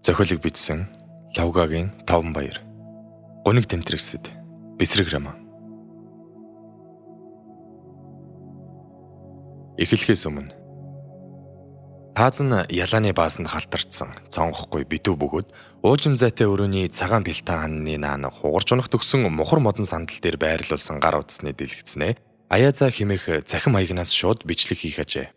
Зохиолыг бичсэн Лавгагийн Таван баяр. Гуниг тэмтрэгсэд Бэсрэг Роман. Эхлэхээс өмнө таазан ялааны баасанд халтарсан цонгохгүй битүү бөгөөд уужим зайтай өрөөний цагаан бэлтэн ханны наан хугарч унах төгсөн мухар модон сандал дээр байрлуулсан гар утасны дэлгэцнээ аяазаа химэх цахим хаягнаас шууд бичлэг хийх ажээ.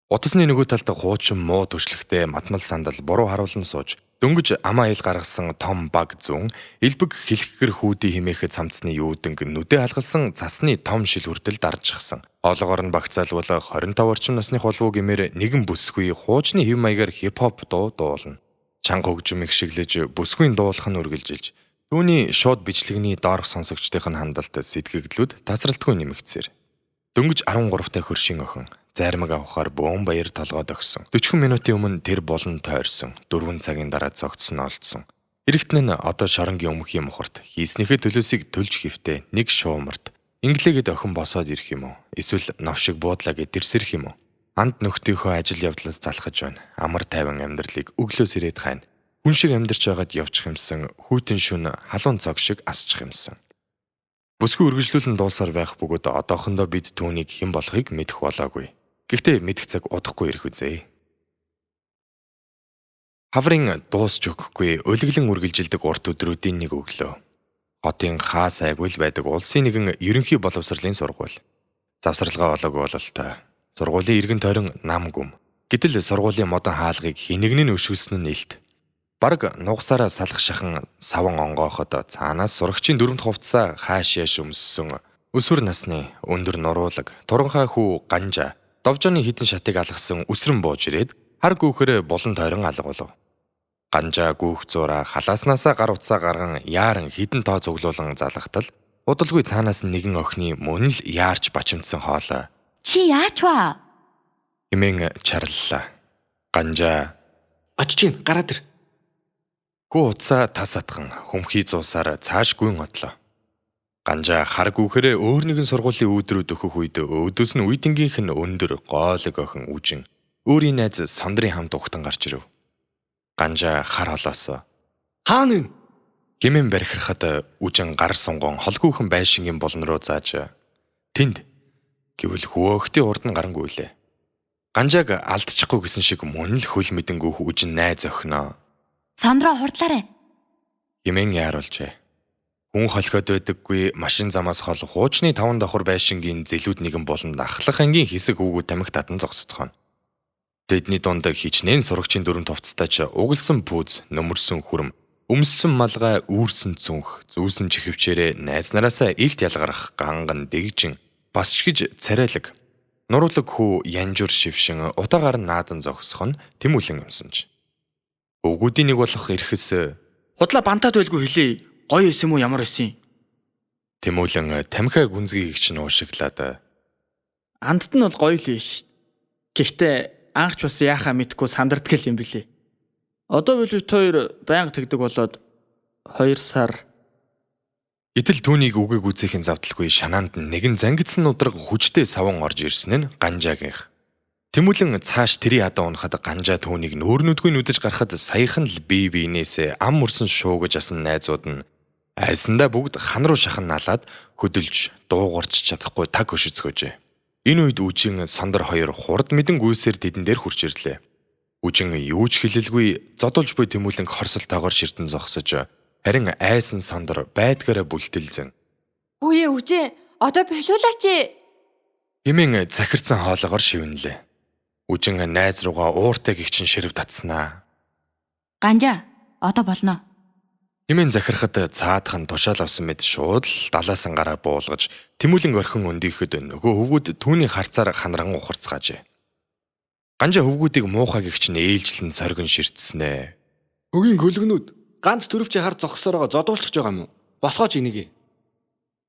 Утасны нөгөө талд хуучин муу түшлэгтэй матмал сандал буруу харуулсан сууж дөнгөж амаа ил гаргасан том баг зүүн элбэг хэлхгэр хүүдий химээх цамцны юудэнг нүдэ халгалсан цасны том шил хүртэл даржчихсан. Хоолоогоор нь багцаалвал 25 орчим насны холбоо гэмээр нэгэн бүсгүй хуучны хэв маягаар хипхоп дуу дуулна. Чанга хөгжим их шиглэж бүсгүйн дуулах нь үргэлжилж түүний шууд бичлэгний доорх сонсогчдын хандалт сэтгэгдлүүд тасралтгүй нэмэгцээр. Дөнгөж 13 та хөршийн охин зармаг авахаар бөөн баяр толгойд өгсөн. 40 минутын өмнө тэр болон тойрсон. 4 цагийн дараа цогцсон олдсон. Хэрэгтэн нь одоо шоронгийн өмхийн мухарт хийснийхээ төлөөсийг төлж хөвтэ нэг шуумарт инглигэд охин босоод ирэх юм уу? Эсвэл новшиг буудлаа гэд дэрсэрх юм уу? Анд нөхдийнхөө ажил явдлаас залхаж байна. Амар тайван амьдралыг өглөөс ирээд хайн. Хүн шиг амьдарч байгаад явчих юмсан. Хүйтэн шүн халуун цог шиг асчих юмсан. Бүсгүй үргэлжлүүлэн дуусаар байх бөгөөд одоохондоо бид түүнийг хэн болохыг мэдэх болоогүй. Гэхдээ мэдэх цаг удахгүй ирэх үзье. Хаврын дуусч өгөхгүй өлөглөн үргэлжилдэг урт өдрүүдийн нэг өглөө. Хотын хаа сайгүй л байдаг улсын нэгэн ерөнхий боловсролын сургууль. Завсралгаа олоогүй бололтой. Сургуулийн иргэн тойрон нам гүм. Гэтэл сургуулийн модон хаалгыг хинэгнэн өшгөсөн нь илт. Бараг нугасаараа салах шахан саван онгооход цаанаас сурагчийн дөрөвд хувцсаа хааш яаш өмссөн өсвөр насны өндөр нуруулаг туранхай хүү Ганжа довжооны хідэн шатыг алгасан үсрэн бууж ирээд хар гүүхээр булан тойрон алга болов. Ганжа гүүх зураа халааснасаа гар утсаа гарган яаран хідэн тоо цуглуулан залгахтал удалгүй цаанаас нэгэн охины мөн л яарч бачимдсан хоолой. Чи яач вэ? Хэмээн чарлалаа. Ганжа Очиж гараад ир. Гүү утсаа тас атхан хөмхий зуусаар цааш гүйн одлоо. Ганжа хар гүүхэрээ өөр нэгэн сургуулийн үүдрүүд өгөх үед өдөөс нь үйдэнгийнх нь өндөр гоолог охин үжин өөрийн найз Сондрын хамт ухтан гарч ирэв. Ганжа хар холоосоо Хаана вэ? хэмээн барихрахад үжин гар сунгон холгүйхэн байшингийн болон руу зааж тэнд гэвэл хөөхтийн урд нь гарангүй лээ. Ганжааг алдчихгүй гэсэн шиг мөн л хөл мэдэн гүүх үжин найз охиноо Сандраа хурдлаарай. хэмээн яаруулжээ. Хүн холхиод байдаггүй машин замаас хол хуучны 5 давхар байшингийн зэлүүд нэгэн болонд ахлах ангийн хэсэг хүүгүүд тамхи татан зогсоцгоно. Тэдний дунд хичнээн сурагчийн дөрөв товцтойч угалсан пүүз, нөмөрсөн хүрм, өмссөн малгай, үүрсэн цүнх, зүүсэн чихвчээрээ найз нараасаа илт ялгарах ганган дэгжин, бас ч гэж царайлаг. Нуруулаг хүү янжуур шившин утаагаар нь наадан зогсох нь тэмүүлэн юмсанч. Өвгүүдийн нэг болох ирэхэс Худлаа бантаад байлгүй хэлээ. Гоё эс юм уу ямар эс юм? тэмүүлэн тамхиа гүнзгийг чинь уушиглаад Андд нь бол гоё л ш. Гэхдээ анхч бас яахаа мэдгүй сандардгал юм билээ. Одоо бид хоёр байнга тэгдэг болоод 2 сар. Гэтэл түүнийг үгийг үзэхийн завдалгүй шанаанд нэгэн зангидсан нудраг хүчтэй саван орж ирсэн нь Ганжаагийнх. Тэмүүлэн цааш тэрий хадаа унахад Ганжаа түүнийг нөөрнөдгүй нүдэж гарахад саяхан л бие биенээсээ ам мөрсөн шуугаж асан найзууд нь айсандаа бүгд хан руу шахан налаад хөдөлж дуугарч чадахгүй таг хөшөцгөөжээ. Энэ үед үжин Сондар хоёр хурд мэдэн гүйсээр тэдэн дээр хурж ирлээ. Үжин юу ч хэлэлгүй зодолж буй тэмүүлэн хорсолтойгоор ширтэн зогсож харин айсан Сондар байдгаараа бүлтэлзэн. Үе үжээ. Одоо болиулаач. Хэмээн захирцсан хоолоогоор шивнэлээ. Үжин найз руугаа ууртай гихчин ширв татснаа. Ганжа, одоо болно. Хэмээн захирахад цаадхан тушаал авсан мэд шууд л далаасан гараа буулгаж тэмүүлэн орхин өндийхэд нөгөө хөвгүүд түүний харцаар ханаран ухарцгаажээ. Ганжа хөвгүүдийг муухай гихчин ээлжлэн соргин ширтснэ. Өгийн гөлгнүүд ганц төрөвчийн хар зогсоороо зодуулчих байгаа юм уу? Босгооч энийг.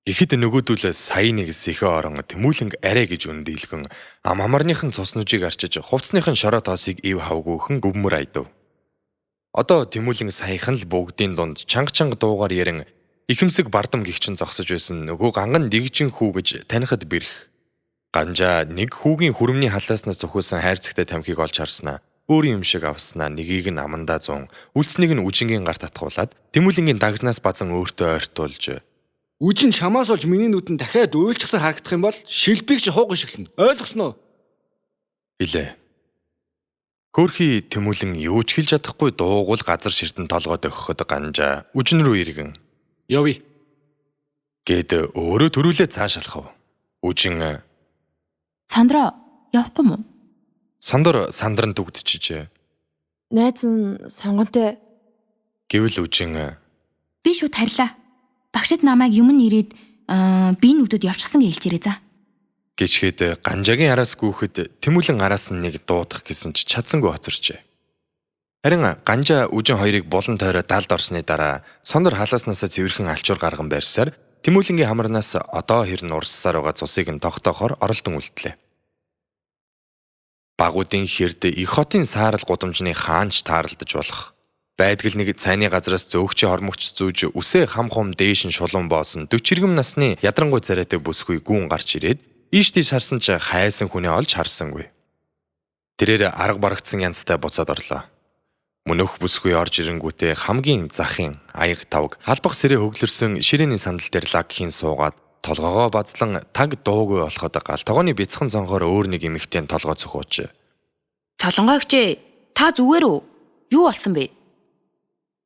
Гэхэд нөгөөдөл сая нэг сэхэ орон тэмүүлэнг арай гэж өндийлгэн ам хамарныхан цуснужийг арчиж хувцсныхан шороо тоосыг ив хавгүйхэн гөвмөр айдав. Одоо тэмүүлэн саяхан л бүгдийн дунд чанга дуугаар ярин ихэмсэг бардам гихчин зогсож байсан нөгөө ганган дэгжин хүү гэж танихад бэрх. Ганжаа нэг хүүгийн хүрмний халааснаас зөхөөсөн хайрцагтай тамхиг олж харснаа. өөрийн юм шиг авснаа нэгийг нь амандаа зун, үлснийг нь үжингийн гар татгуулаад Тэмүүлэнгийн дагнаас базан өөртөө ойртуулж Үжин чамаас олж миний нүдэнд дахиад уйлчихсан харагдах юм бол шилбийг чи хууган шиглэнэ. Ойлгосноо? хэлээ. Хөөрхий Тэмүүлэн юу ч хэлж чадахгүй дуугуул газар ширтэн толгойд өгөхөд Ганжаа үжин рүү иргэн Явъя. гээд өөрөө төрүүлээ цааш алхав. Үжин Сандра явахгүй мүү? сандар нь дүгдчихжээ. Найз нь сонгонтэй. Гэвэл үжин Би шууд харьлаа. Багшид намайг юм нэрээд би нүдэд явчихсан гэж хэлжээрээ за. гэчгээд Ганжаагийн араас гүүхэд Тэмүүлэн араас нь нэг дуудах гэсэн ч чадсангүй хоцорчээ. Харин Ганжаа үжин хоёрыг булан тойроо далд орсны дараа сонор халааснасаа цэвэрхэн алчуур гарган барьсаар Тэмүүлэнгийн хамарнаас одоо хэрн урссаар байгаа цусыг нь тогтоохоор оролдон үлдлээ. Багуудын хэрд их хотын саарал гудамжны хаанч тааралдаж болох. Байдгал нэг цайны газраас зөөгчийн хормогч зүүж үсээ хам хум дээш нь шулуун боосон 40 иргэм насны ядрангуй царайтай бүсгүй гүн гарч ирээд ийш тийш харсан ч хайсан хүнээ олж харсангүй. Тэрээр арга барагдсан янзтай буцаад орлоо. Мөнөх бүсгүй орж ирэнгүүтээ хамгийн захын аяг тавг халбах сэрээ хөглөрсөн ширээний сандал дээр лагхийн суугаад толгоогоо базлан таг дуугүй болоход галтогооны бяцхан цонхоор өөр нэг эмэгтэй толгой цохооч. Солонгойгч та зүгээр үү? Юу болсон бэ?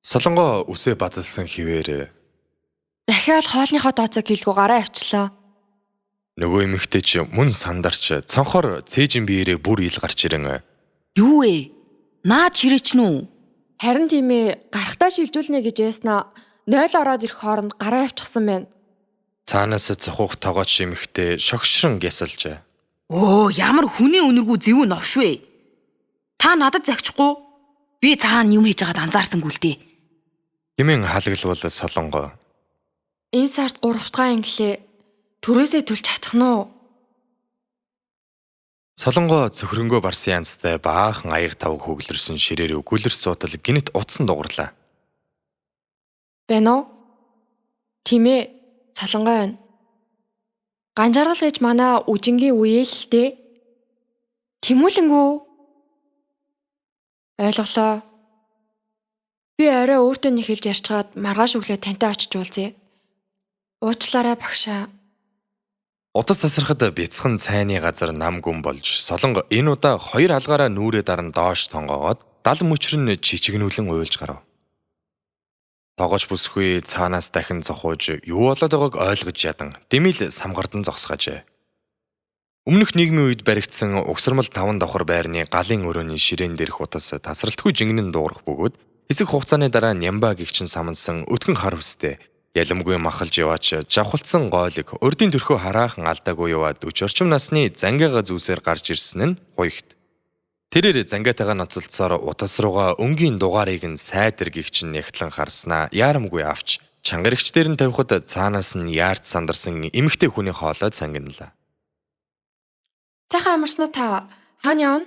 Солонгоо үсээ базалсан хിവэр Дахиад хоолныхоо тооцоо гэлгүй гараа авчлаа. нөгөө эмэгтэй ч мөн сандарч цонхоор цээжин биеэрээ бүр ил гарч ирэн Юу вэ? Наад ширээч нү? Харин тийм ээ, гарахтаа шилжүүлнэ гэж яснаа 0 ороод ирэх хооронд гараа авчихсан байна. цаанаас цохох тогооч эмэгтэй шогшрон гясалж. Оо, ямар хүний үнэргүй зэвүү новш вэ? Та надад загчихгүй? Би цаана юм хийж байгаад анзаарсангүй л дээ. Хэмээн халаглвал Солонгоо. Энэ сард 3 дахь ангиллээ. Төрөөсөө төлж чадах нь уу? Солонгоо цөхрөнгөө барсан янзтай баахан аяг тавг хөглөрсөн ширээр өгүүлэр суудал гинэт утсан дугарлаа. Байна уу? Тийм ээ, Солонгой байна. Ганжааргал гэж манай үжингийн үеэл л дээ. Тэмүүлэнгүү. Ойлголоо. Би арай өөртөө нэг хэлж ярьчгаад маргааш өглөө тантай очиж уулзъя. Уучлаарай багшаа. Утас тасархад бяцхан цайны газар нам гүн болж Солонго энэ удаа хоёр алгаараа нүрээ даран доош тонгоогоод дал мөчрөн чичигнүүлэн уйлж гарав. Тогооч бүсгүй цаанаас дахин зохиож юу болоод байгааг ойлгож ядан дэмэл самгардан зогсгожээ. Өмнөх нийгмийн үед баригдсан угсармал 5 давхар байрны галын өрөөний ширээн дээрх утас тасралтгүй жингэнэн дуугарх бөгөөд хэсэг хугацааны дараа Нямба гихчин самансан өтгөн хар хүстэй ялэмгүй махалж яваач жавхалцсан гойлог урдын төрхөө хараахан алдаагүй яваад 40 орчим насны зангиага зүүсээр гарч ирсэн нь хуйгт. Тэрээр зангиатайгаа ноцолцоор утас руугаа өнгийн дугаарыг нь сайтар гихчин нягтлан харснаа яарамгүй авч чангарагчдэр нь тавихад цаанаас нь яарч сандарсан эмэгтэй хүний хоолой цангинлаа. Цайхан амарснаа та хаана явна?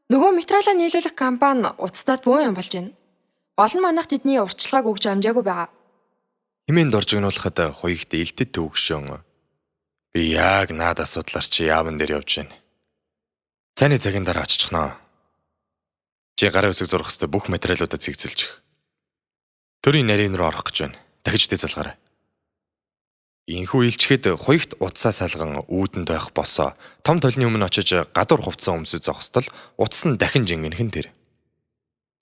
Нөгөө материалаа нийлүүлэх компани уцтаад бөө юм болж байна. Гол нь манайх тэдний урьдчилгааг өгч амжаагүй байгаа. Хэмээн доржигнуулахад хуйгт илтэд төвөгшөн. Би яг наад асуудлаар чи яаван дээр явж байна. Цайны цагийн дараа очихноо. Чи гарын үсэг зурх хэвээр бүх материалуудаа цэгцэлж. Төрийн нарийн руу орох гэж байна. Дахиж дэзэлгаарай. Инхүү илчхэд хуйгт утсаа салган үүдэнд байх босоо том толны өмнө очиж гадуур хувцсан өмсөж зогсдол утас нь дахин жингэнхэн тэр.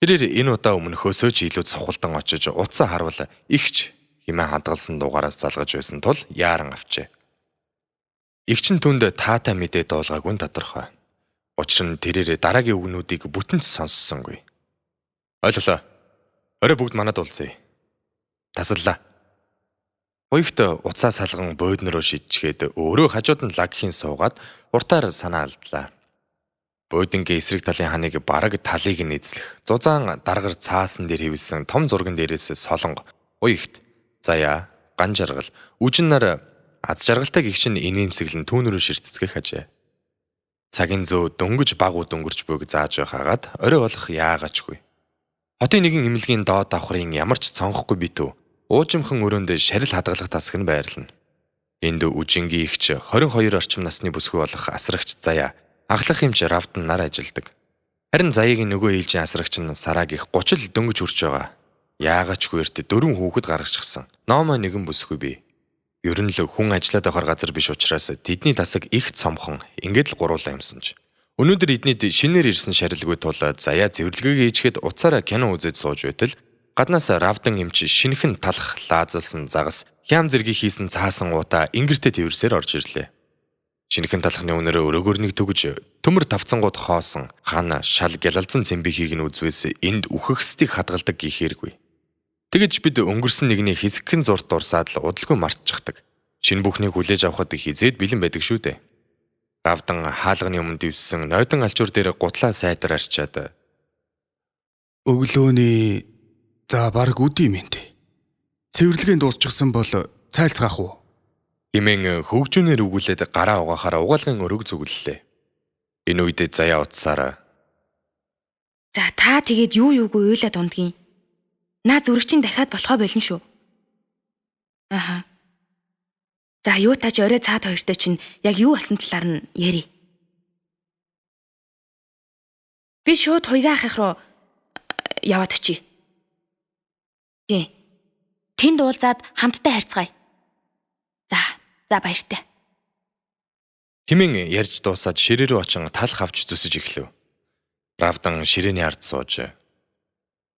Тэрээр энэ удаа өмнөхөөсөө ч илүү цохолдон очиж утсаа харвал ихч хэмээн хадгалсан дугаараас залгаж байсан тул яаран авчээ. Игчин түнд таатай мэдээ дуулгаагүй нь тодорхой. Учир нь тэрээр дараагийн үгнүүдийг бүтэнч сонссонгүй. Ойлголоо. Орой бүгд манад уулзъя. Тасаллаа. Хуйгт уцаа салган бойдн руу шидчгээд өөрөө хажууд нь лагхийн суугаад уртаар санаа алдлаа. Бойдингийн эсрэг талын ханыг бараг талыг нь эзлэх. Зузаан даргар цаасан дээр хэвлсэн том зурган дээрээс Солонго, хуйгт, заяа, ган жаргал, үжин нар аз жаргалтай гихчин инээмсэглэн түүнрүү ширтцгэх ажээ. Цагийн зөө дөнгөж баг уу дөнгөрч бүг зааж байхаагаад орой болох яагачгүй. Хотын нэгэн эмнэлгийн доод давхрын ямар ч цонхгүй битүү уужимхан өрөөнд шарил хадгалах тасаг нь байрлана. Энд үжингийн ихч 22 орчим насны бүсгүй болох асрагч заяа, ахлах хэмж равдан нар ажилдаг. Харин Заяагийн нөгөө ээлжийн асрагч нь Сараг их 30 дөнгөж хүрч байгаа. Яагачгүй эрт 4 хүүхэд гаргажчихсан. Номоо нэгэн бүсгүй бий. Ер нь л хүн ажиллаад байхаар газар биш учраас тэдний тасаг их цомхон ингээд л гуруулаа юмсанч. Өнөөдөр эднийд шинээр ирсэн шарилгүй тул Заяа цэвэрлэгээ хийчихэд уцаараа кино үзэж сууж байтал гаднаас Равдан эмч шинэхэн талах лаазалсан загас хям зэргийг хийсэн цаасан уута ингэртэ тэрсээр орж ирлээ. Шинэхэн талхны үнээрээ өрөөгөр нэг төгж төмөр тавцангууд хоосон хана шал гялалзан цэмбихийг нь үзвээс энд үхэгсдийг хадгалдаг гихээргүй. Тэгэж бид өнгөрсөн нэгний хэсэгхэн зурт дурсаад л удалгүй мартчихдаг. Шинэ бүхнийг хүлээж авахд хизээд бэлэн байдаг шүү дээ. Равдан хаалганы өмнө дэвссэн нойдон алчуур дээр гутлаа сайтар арчаад Өглөөний за баг үдий минь. Цэвэрлэгийн дуусчихсан бол цайлцгаах уу? Хэмээн хөгжүүнээр өгүүлээд гараа угаахаар угаалгын өрөг зүгэллээ. Энэ үед Заяа утсаараа За та тэгээд юу юугүй уйлаад ундгийн. Наа зүрэгчин дахиад болохоо болно шүү. Аха. За юу тач орой цаад хоёртой чинь яг юу болсон талаар нь ярий. Би шууд хуйгаа ахих руу яваад очие. Тэнд уулзаад хамтдаа харьцгаая. За баяртай. хэмээн ярьж дуусаад ширээ рүү очин талх авч зүсэж эхлэв. Равдан ширээний ард сууж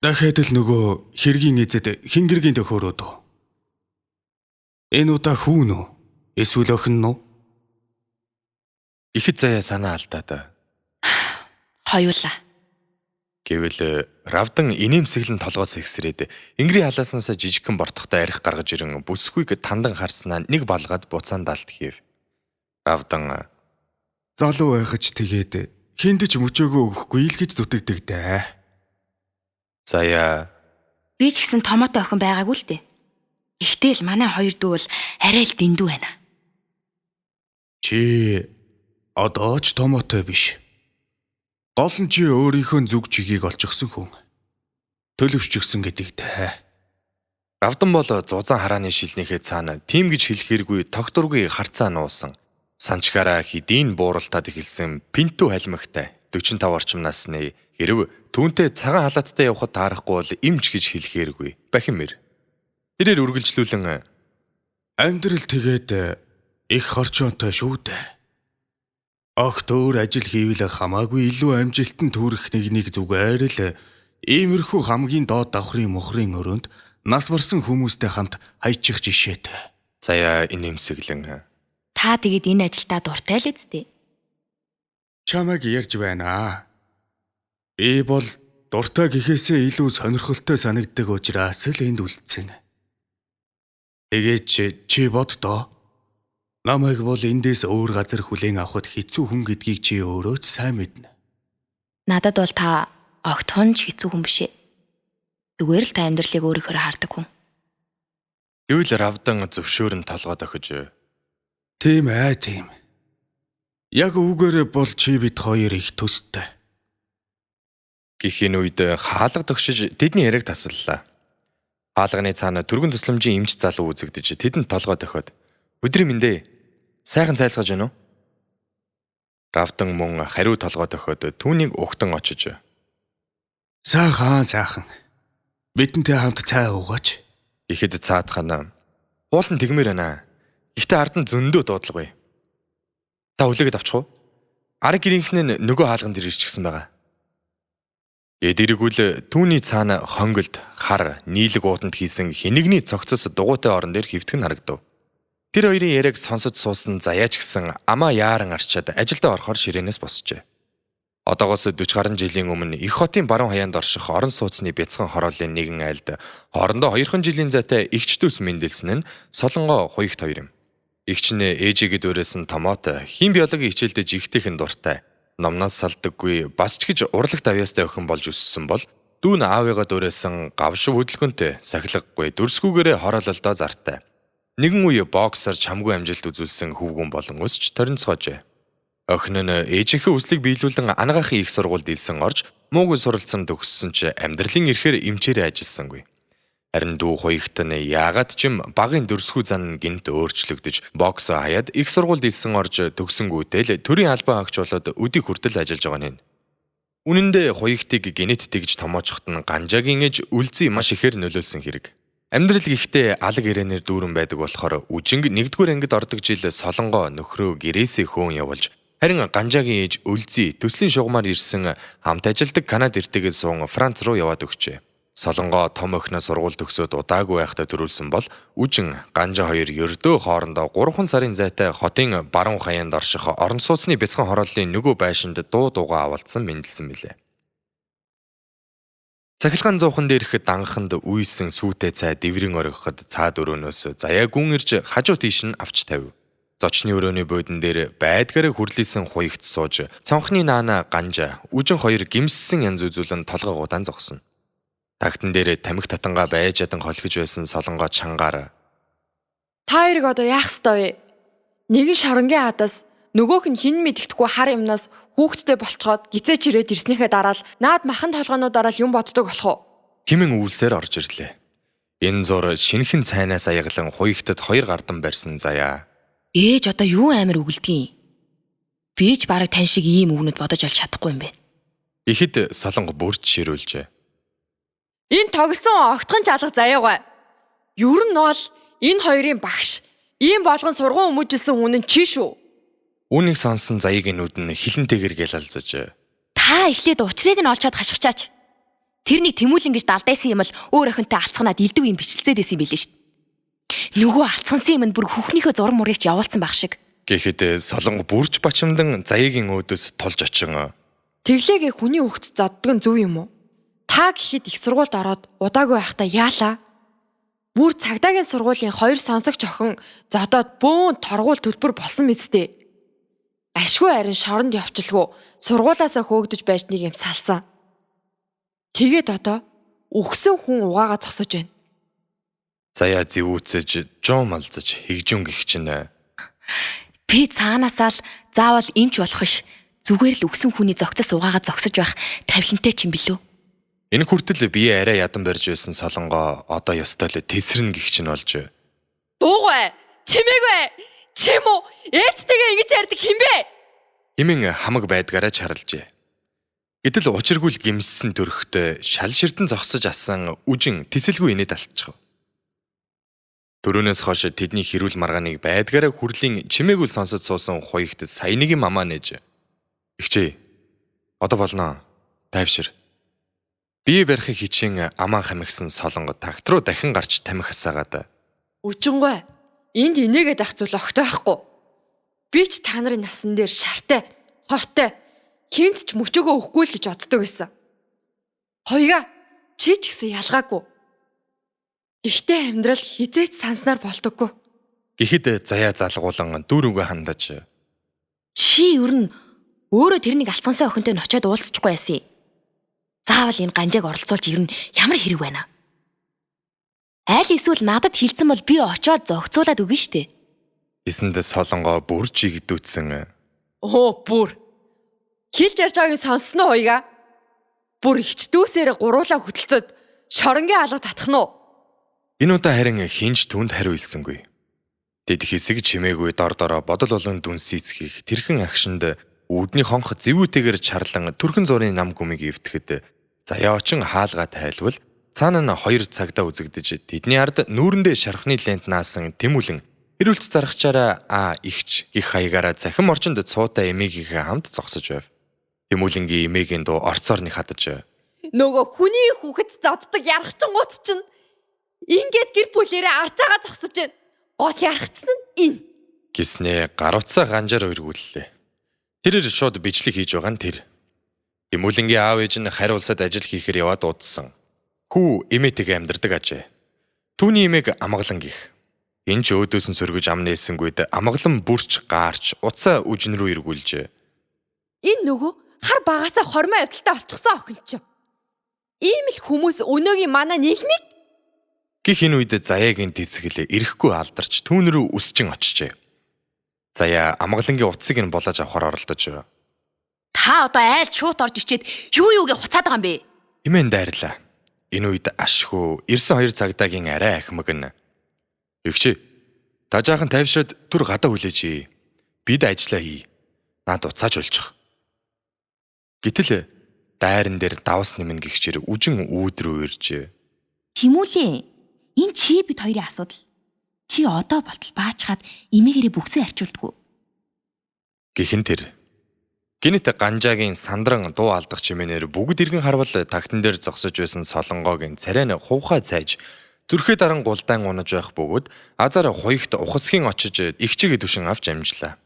Дахиад л нөгөө хэргийн эзэд хингэргийн төхөөрөөд үү? Энэ удаа хүүн үү? Эсвэл охин нь үү? ихэд Заяа санаа алдаад Хоёулаа. гэвэл Равдан инээмсэглэн толгоос ихсрээд Ингри халааснаас жижигхэн бортохтой арх гаргаж ирэн бүсгүйг тандан харснаа нэг балгаад буцаан далд хийв. Равдан Залуу байхаж тэгээд хинд ч мөчөөгөө өгөхгүй л гэж зүтгэдэг дээ. Заяа Би ч гэсэн томоотой охин байгаагүй л дээ. Гэхдээ л манай хоёр дүү бол арай л дэндүү байна. Чи одоо ч томоотой биш. Гол нь чи өөрийнхөө зүг чигийг олчихсан хүн. Төлөвшчихсэн гэдэг дээ. Равдан бол зузаан харааны шилнийхээ цаана тим гэж хэлэхэргүй тогтургүй харцаа нуусан. Санчгаараа хэдийн бууралтад эхэлсэн пинтүү халимагтай 45 орчим насны хэрв түүнтэй цагаан халааттай явхад таарахгүй бол имж гэж хэлэхэргүй бахимэр. Тэрээр үргэлжлүүлэн Амьдрал тэгээд их хорчоонтой шүү дээ. Огт өөр ажил хийвэл хамаагүй илүү амжилтанд хүрэх нэг зүгээр л иймэрхүү хамгийн доод давхрын мухрын өрөөнд нас барсан хүмүүстэй хамт хайчих жишээтэй. Заяа инээмсэглэн Та тэгээд энэ ажилдаа дуртай л үсттэй. Чамайг ярьж байна. Би бол дуртай гэхээсээ илүү сонирхолтой санагддаг учраас л энд үлдсэн. Тэгээд чи боддоо. Намайг бол эндээс өөр газар хүлээн авахд хэцүү хүн гэдгийг чи өөрөө ч сайн мэднэ. Надад бол та огт хонж хэцүү хүн биш ээ. Зүгээр л та амьдралыг өөрөөр хардаг хүн. гэвэл Равдан зөвшөөрөн толгойд охиж Тийм. Яг үүгээрээ бол чи бид хоёр их төстэй. гэхийн үед хаалга тогшиж тэдний яриаг таслалаа. Хаалганы цаана түргэн тусламжийн эмч залуу үзэгдэж тэдэнд толгой дохиод өдрийн мэндэ сайхан цайлгаж байна уу? Равдан мөн хариу толгой дохиод түүнийг угтан очиж Сайхан. Бидэнтэй хамт цай уугаач. ихэд цаадхана уулан тэгмээр байна. Гэхдээ ард нь зөндөө дуудлагүй. Та үлээгээд авчих уу? Арга гэрийнхэн нь нөгөө хаалган дээр ирчихсэн байгаа. Эдэргүүл түүний цаана хонголд хар нийлэг ууданд хийсэн хэнэгний цогцос дугуйтай орон дээр хөвтгөн харагдав. Тэр хоёрын яриаг сонсож суусан Заяач гэсэн амаа яаран арчаад ажилдаа орохоор ширээнээс босчээ. Одоогоос 40 гаруй жилийн өмнө их хотын баруун хаяанд орших орон сууцны бяцхан хорооллын нэгэн айлд хоорондоо 2 жилийн зайтай эгч дүүс мэндэлсэн нь Солонгоо хуйгт хоёр юм. Эгч нь ээжигэд өрөөсөн томоотой, хим биологийн хичээлдээ жигтэйхэн дуртай, номноос салдаггүй, бас ч гэж урлагт авьяастай охин болж өссөн бол дүүн аавыгаа дөрөөсөн гавшив хөдөлгөөнтэй, сахилгагүй, дүрсгүйгээрээ хороололдоо зартай. Нэгэн үе боксер чамгүй амжилт үзүүлсэн хүүгэн болон өсч торинцоожээ. Охин нь ээжийнхээ хүслийг биелүүлэн анагаахын их сургуульд илсэн орж, муугүй суралцсан төгссөн ч амьдралын эрхээр эмчээрээ ажилласангүй. Харин дүү хуйгт нь яагаад ч юм багын дөрсгүй зан гинт өөрчлөгдөж боксоо хаяад их сургуульд илсэн орж төгсөнгүүтэл төрийн албан хаагч болоод өдийг хүртэл ажиллаж байгаа нь. Үнэн дээр хуягтыг генетик гэж томоочхот нь ганжаагийн ээж үлзий маш ихээр нөлөөлсөн хэрэг. Амьдрал гэхдээ алаг ирээнээр дүүрэн байдаг болохоор үжинг 1-р ангид ордог жил солонгоо нөхрөө гэрээсээ хөөн явуулж харин ганжаагийн ээж үлзий төслийн шугамаар ирсэн хамт ажилдаг Канад эртэгэд суун Франц руу яваад өгчээ. Солонгоо том охиноо сургууль төгсөөд удаагүй байхдаа төрүүлсэн бол үжин ганжаа хоёр ердөө хоорондоо 3 сарын зайтай хотын баруун хаяанд орших орон сууцны бяцхан хорооллын нөгөө байшинд дуугаа авалдсан мэндэлсэн билээ. Цахилгаан зуухан дээрх дангаханд үйсэн сүйтэй цай дэврийн оргиход цаад өрөөнөөс заяа гүн ирж хажуу тийш нь авч тавив. Зочны өрөөний буудан дээр байдгаараа хүрлээсэн хуягт сууж цонхны наана ганжаа үжин хоёр гимссэн янз үзүүлэн толгоогуудаа зогсон. Тагтан дээр тамхи татангаа байж ядан холхиж байсан солонгоо чангаар Та хоёрыг одоо яах ёстой вэ? Нэг нь шоронгийн хадаас, нөгөөх нь хин мэддэхгүй хар юмнаас хүүхдтэй болцоход гизээч ирээд ирснийхээ дараа л наад махан толгоонуудаараа л юм боддог болох уу? хэмээн үйлсээр орж ирлээ. Энэ зур шинхэн цайнаас аяглан хуягтад 2 гардан барьсан заяа. Ээж одоо юу амир үгэлдгийг. Би ч бараг тань шиг ийм үгнүүд бодож олж чадахгүй юм бэ. Ихэд солонго бүрч ширүүлжээ. Энэ тогсон огтхон жалах заяагаа. Ер нь бол энэ хоёрын багш. Ийм болгон сургуун өмөжилсэн хүн нь чи шүү. Үүнийг сонсон заяагийн нүд нь хилэнтэйгэр гэлалзаж. Та эхлээд учрыг нь олцоод хашгичаач. Тэр нэг тэмүүлэн гэж далдайсан юм л өөр охинтой алцханаад илдэв юм бичлцээд байсан юм билээ шүү. Нөгөө алцгансан юм нь бүр хүүхнийхээ зураг мурагч явуулсан баг шиг. Гэхэд солонго бүрч бачимдан заяагийн өөдөөс тулж очин. Тэглээгээ хүний хөвгт заддаг нь зөв юм уу? Та гэхэд их сургуульд ороод удаагүй байхдаа яалаа? Бүр цагдаагийн сургуулийн 2 сонсогч охин зодоод бөөн торгуул төлбөр болсон мэт. Ашгүй харин шоронд явчлгүй сургуулаасаа хөөгдөж байж нэг юм салсан. Тэгээд одоо үхсэн хүн угаагаа зогсож байна. Заяа зэвүүцэж, жуумалзаж, хигжүүн гих чинь. Би цаанаасаа л заавал эмч болох ш. Зүгээр л өгсөн хүний зогцос угаагаа зогсож байх тавилантай ч юм билүү. Энэ хүртэл бие арай ядан барьж байсан солонгоо одоо ёстой л тесрэн гих чинь болж. Дуугүй, чимээгүй, чим үү? Ээжтэйгээ ингэж ярьдаг хин бэ? Хэмээн хамаг байдгаараа чарлжээ. Гэтэл учиргүй л гимссэн төрхтөө шал ширтэн зогсож асан үжин тисэлгүй инээд алтчих. Төрөөнөөс хойш тэдний хэрүүл маргааныг байдгаараа хүрлийн чимээгүй сонсож суусан хуягт саяныгийн мамаа нээж. Игчээ. Одоо болно. Тайвшир. Бие барихыг хичээн амаа хамигсан солонго тагт руу дахин гарч тамхи хасаагаад. Үчингой. Энд инээгээд ах зүйл огтой байхгүй. Би ч та нарын насан дээр шартай, хортой, хинт ч мөчөөгөө өгөхгүй л гэж боддог байсан. Хоёга чи ч гэсэн ялгаагүй. Ихтэй амьдрал хизээч санснаар болдоггүй. Гэхэд заяа залгуулан дүүрүүгээ хандаж. Чи ер нь өөрөө тэрнийг алцгансан охинтой нь очиод уулзчихгүй байсан юм. Заавал энэ ганжааг оролцуулж ер нь ямар хэрэг байна? Айл эсвэл надад хилцэн бол би очиод зогцуулаад өгнө штэ. Эсэнд солонгоо бүрчийг дүүцсэн. Оо бүр. Хилж ярьж байгааг сонссноо хоёга. Бүр ихч дүүсээр гуруулаа хөтөлцөд шоронгийн алга татах нь уу? Энэ удаа харин хинж түнд хариу илсэнгүй. Тэд хэсэг чимээгүй дор дороо бодол болон дүнсийцхийг тэрхэн агшинд үүдний хонх зэвүүтэйгээр чарлан түрхэн зургийн нам гүмийг эвтгэхэд заяа очин хаалгаа тайлбал цаана нь 2 цагдаа үзэгдэж тэдний ард нүүрэндээ шархны лент наасан тэмүүлэн хэрүүлц зарахчаараа ихч гих хаягаараа захим орчинд цуутай эмээгийнхээ хамт зогсож байв. Тэмүүлэнгийн эмээгийн дуу орцоор нэг хадаж. Нөгөө хүний хүүхэд зоддог ярахчингууд чинь ингээд гэр бүлээрээ арцаагаа зогсож байна. Гол ярахч нь энэ. Гиснээ гаруцаа ганжаар өргүүллээ. Тэрээр шууд бичлэг хийж байгаа нь тэр. Тэмүүлэнгийн аав ээж нь хариулсад ажил хийхээр яваад дуудсан. Хүү эмээтэйгээ амьдардаг ажээ. Түүний эмээг амгалан гих. Энэ ч өөдөөс нь сөргөж ам нээсэнгүйд амгалан бүрч гаарч уцаа үжин рүү эргүүлжээ. Энэ нөгөө хар багасаа хормоо явдалтай олчихсан охин ч. Ийм л хүмүүс өнөөгийн манай нийгмийг Гэх энэ үед заяагийн тисгэлээ ирэхгүй алдарч түүн рүү үсчин очижээ. Заяа амгалангийн утсыг нь болоож авахар оролдож. Та одоо айл шууд орж ичээд юугээ хуцаад байгаа юм бэ? Имэн дайрлаа. Энэ үед ашгүй ирсэн 2 цагдаагийн арай ахмаг нь. Игчээ. Та жаахан тайвшраад түр гадаа хүлээж. Бид ажиллаа хий. Наад уцааж болчих. Гэтэл дайран дээр давс нэмнэ гихчээр үжин үүдрүү иржээ. Тэмүүлээ. Энэ чи бид хоёрын асуудал. Чи одоо болтол баачгаад эмээгээрээ бүксээ арчуулдаггүй. Гэхэн тэр. Гинэт ганжаагийн сандран дуу алдах чимээнээр бүгд иргэн харвал тагтан дээр зогсож байсан солонгогийн царай нь хувхай цайж зүрхээ даран гулдаан унаж байх бөгөөд азар хуйгт ухасхийн очиж ихчиг түшин авч амжлаа.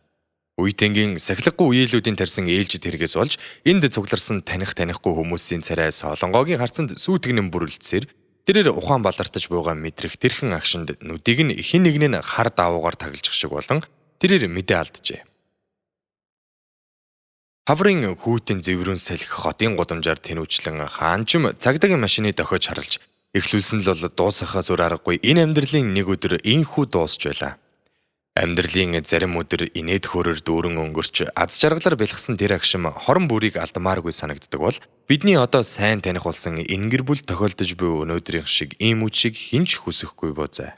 Үейтэнгийн сахилгагүй үеэлүүдийн тарьсан ээлжид хэрэгээс болж энд цугларсан танихгүй хүмүүсийн царай солонгогийн харцанд сүйтгэнэн бүрэлдсээр тэрээр ухаан балартаж буйгаа мэдрэх тэрхэн агшинд нүдийг нь хин нэг нь хар давуугаар таглаж шиг болон тэрээр мэдээ алджээ. Хаврын хүүтэн зэврүүн салхи хотын гудамжаар тэнүүчлэн хаанчим цагдаагийн машины дохиож харалж эхлүүлсэн л бол дуусахаас өөр аргагүй энэ амьдралын нэг өдөр инхүү дуусч байлаа. Амьдралын зарим өдөр инээд хөрөөр дүүрэн өнгөрч аз жаргалаар бэлгсэн тэр агшим хорон бүрийг алдмааргүй санагддаг бол бидний одоо сайн таних болсон энэ гэр бүл тохиолдож буй өнөөдрийн шиг ийм үчиг хинч хүсэхгүй бозай.